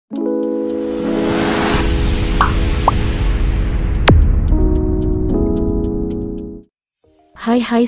Hai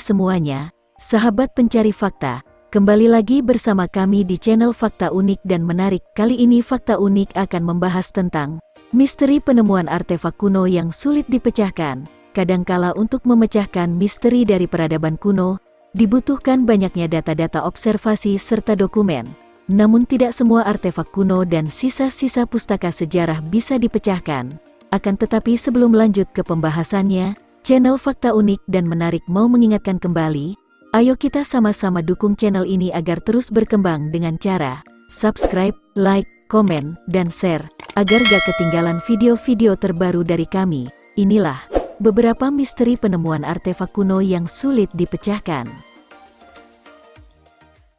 semuanya, sahabat pencari fakta, kembali lagi bersama kami di channel Fakta Unik dan Menarik. Kali ini Fakta Unik akan membahas tentang misteri penemuan artefak kuno yang sulit dipecahkan. Kadangkala untuk memecahkan misteri dari peradaban kuno, dibutuhkan banyaknya data-data observasi serta dokumen. Namun tidak semua artefak kuno dan sisa-sisa pustaka sejarah bisa dipecahkan. Akan tetapi sebelum lanjut ke pembahasannya, channel Fakta Unik dan Menarik mau mengingatkan kembali, ayo kita sama-sama dukung channel ini agar terus berkembang dengan cara subscribe, like, komen, dan share, agar gak ketinggalan video-video terbaru dari kami. Inilah beberapa misteri penemuan artefak kuno yang sulit dipecahkan.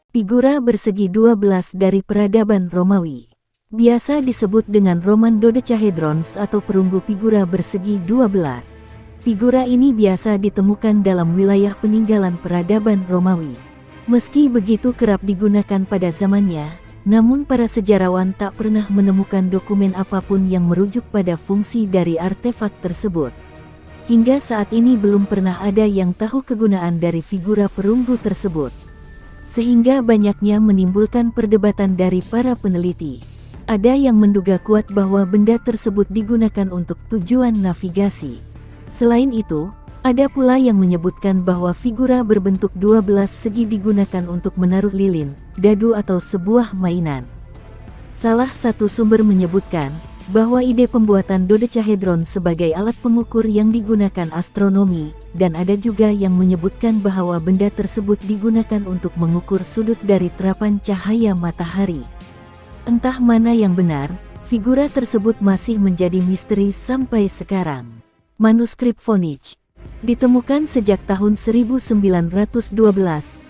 Figura bersegi 12 dari peradaban Romawi. Biasa disebut dengan Roman dodecahedrons atau perunggu figura bersegi 12. Figura ini biasa ditemukan dalam wilayah peninggalan peradaban Romawi. Meski begitu kerap digunakan pada zamannya, namun para sejarawan tak pernah menemukan dokumen apapun yang merujuk pada fungsi dari artefak tersebut. Hingga saat ini belum pernah ada yang tahu kegunaan dari figura perunggu tersebut. Sehingga banyaknya menimbulkan perdebatan dari para peneliti. Ada yang menduga kuat bahwa benda tersebut digunakan untuk tujuan navigasi. Selain itu, ada pula yang menyebutkan bahwa figura berbentuk 12 segi digunakan untuk menaruh lilin, dadu atau sebuah mainan. Salah satu sumber menyebutkan bahwa ide pembuatan dodecahedron sebagai alat pengukur yang digunakan astronomi, dan ada juga yang menyebutkan bahwa benda tersebut digunakan untuk mengukur sudut dari terapan cahaya matahari. Entah mana yang benar, figura tersebut masih menjadi misteri sampai sekarang. Manuskrip Voynich ditemukan sejak tahun 1912.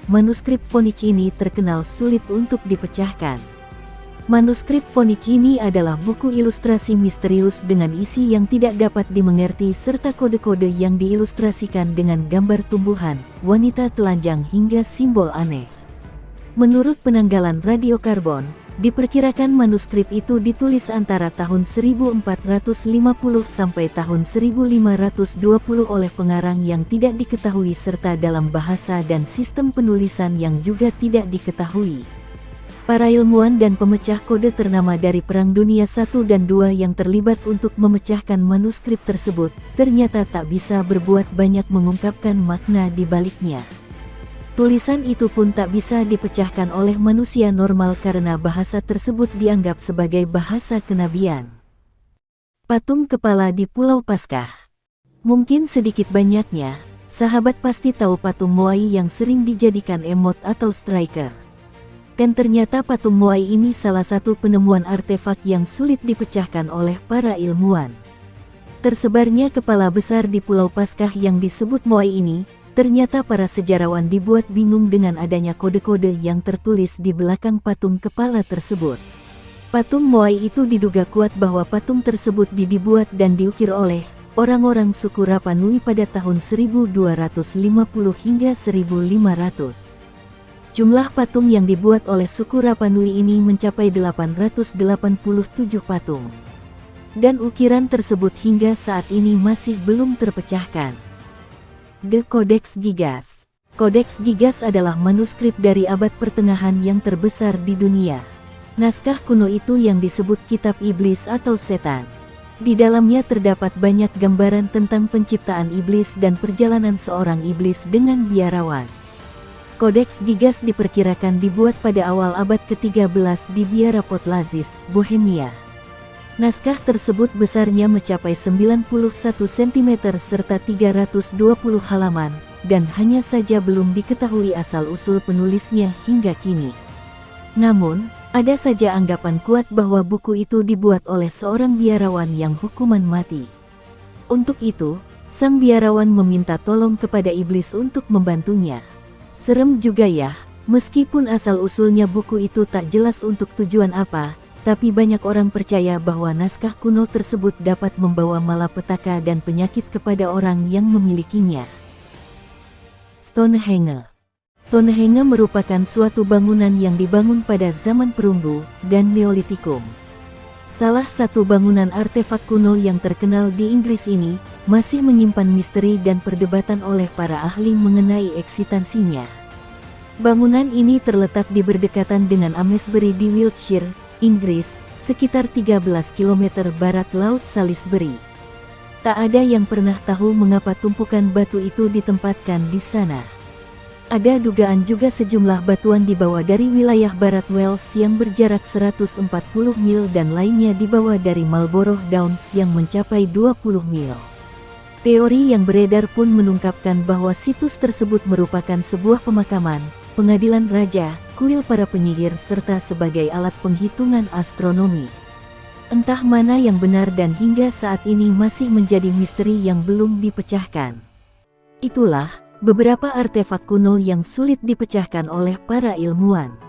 Manuskrip Voynich ini terkenal sulit untuk dipecahkan. Manuskrip Voynich ini adalah buku ilustrasi misterius dengan isi yang tidak dapat dimengerti serta kode-kode yang diilustrasikan dengan gambar tumbuhan, wanita telanjang hingga simbol aneh. Menurut penanggalan radiokarbon, diperkirakan manuskrip itu ditulis antara tahun 1450 sampai tahun 1520 oleh pengarang yang tidak diketahui serta dalam bahasa dan sistem penulisan yang juga tidak diketahui. Para ilmuwan dan pemecah kode ternama dari Perang Dunia I dan II yang terlibat untuk memecahkan manuskrip tersebut, ternyata tak bisa berbuat banyak mengungkapkan makna di baliknya. Tulisan itu pun tak bisa dipecahkan oleh manusia normal karena bahasa tersebut dianggap sebagai bahasa kenabian. Patung kepala di Pulau Paskah. Mungkin sedikit banyaknya, sahabat pasti tahu patung Moai yang sering dijadikan emot atau striker. Dan ternyata patung Moai ini salah satu penemuan artefak yang sulit dipecahkan oleh para ilmuwan. Tersebarnya kepala besar di Pulau Paskah yang disebut Moai ini, ternyata para sejarawan dibuat bingung dengan adanya kode-kode yang tertulis di belakang patung kepala tersebut. Patung Moai itu diduga kuat bahwa patung tersebut dibuat dan diukir oleh orang-orang suku Rapa Nui pada tahun 1250 hingga 1500. Jumlah patung yang dibuat oleh suku Rapa Nui ini mencapai 887 patung. Dan ukiran tersebut hingga saat ini masih belum terpecahkan. The Codex Gigas. Codex Gigas adalah manuskrip dari abad pertengahan yang terbesar di dunia. Naskah kuno itu yang disebut Kitab Iblis atau Setan. Di dalamnya terdapat banyak gambaran tentang penciptaan iblis dan perjalanan seorang iblis dengan biarawan. Codex Gigas diperkirakan dibuat pada awal abad ke-13 di Biara Podlazis, Bohemia. Naskah tersebut besarnya mencapai 91 cm serta 320 halaman, dan hanya saja belum diketahui asal-usul penulisnya hingga kini. Namun, ada saja anggapan kuat bahwa buku itu dibuat oleh seorang biarawan yang hukuman mati. Untuk itu, sang biarawan meminta tolong kepada iblis untuk membantunya. Serem juga ya, meskipun asal-usulnya buku itu tak jelas untuk tujuan apa, tapi banyak orang percaya bahwa naskah kuno tersebut dapat membawa malapetaka dan penyakit kepada orang yang memilikinya. Stonehenge. Stonehenge merupakan suatu bangunan yang dibangun pada zaman perunggu dan Neolitikum. Salah satu bangunan artefak kuno yang terkenal di Inggris ini masih menyimpan misteri dan perdebatan oleh para ahli mengenai eksistensinya. Bangunan ini terletak di berdekatan dengan Amesbury di Wiltshire, Inggris, sekitar 13 km barat Laut Salisbury. Tak ada yang pernah tahu mengapa tumpukan batu itu ditempatkan di sana. Ada dugaan juga sejumlah batuan dibawa dari wilayah barat Wales yang berjarak 140 mil dan lainnya dibawa dari Marlborough Downs yang mencapai 20 mil. Teori yang beredar pun mengungkapkan bahwa situs tersebut merupakan sebuah pemakaman, pengadilan raja, kuil para penyihir serta sebagai alat penghitungan astronomi. Entah mana yang benar dan hingga saat ini masih menjadi misteri yang belum dipecahkan. Itulah beberapa artefak kuno yang sulit dipecahkan oleh para ilmuwan.